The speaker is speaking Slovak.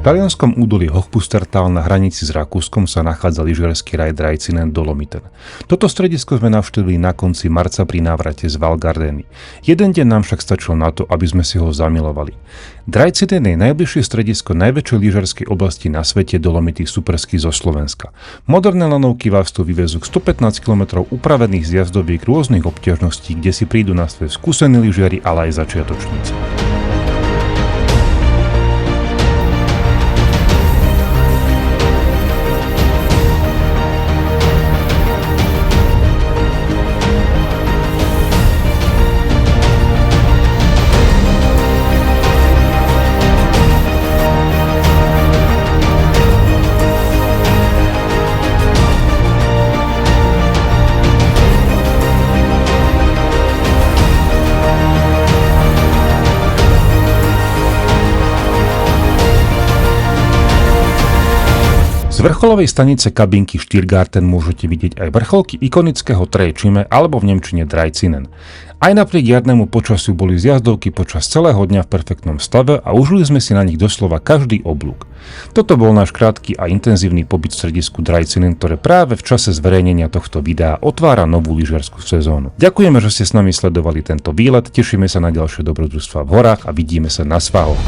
talianskom údolí Hochpustertal na hranici s Rakúskom sa nachádza lyžiarsky raj Draitsinen Dolomiten. Toto stredisko sme navštívili na konci marca pri návrate z Val Gardeny. Jeden deň nám však stačil na to, aby sme si ho zamilovali. Draitsinen je najbližšie stredisko najväčšej lyžiarskej oblasti na svete Dolomity Supersky zo Slovenska. Moderné lanovky vás tu vyvezú k 115 km upravených zjazdoviek rôznych obťažností, kde si prídu na svoje skúsení lyžiari, ale aj začiatočníci. Z vrcholovej stanice kabinky Stiergarten môžete vidieť aj vrcholky ikonického Treečime alebo v nemčine Draitsinen. Aj napriek jarnému počasiu boli zjazdovky počas celého dňa v perfektnom stave a užili sme si na nich doslova každý oblúk. Toto bol náš krátky a intenzívny pobyt v stredisku Draitsinen, ktoré práve v čase zverejnenia tohto videa otvára novú lyžiarsku sezónu. Ďakujeme, že ste s nami sledovali tento výlet, tešíme sa na ďalšie dobrodružstvá v horách a vidíme sa na svahoch.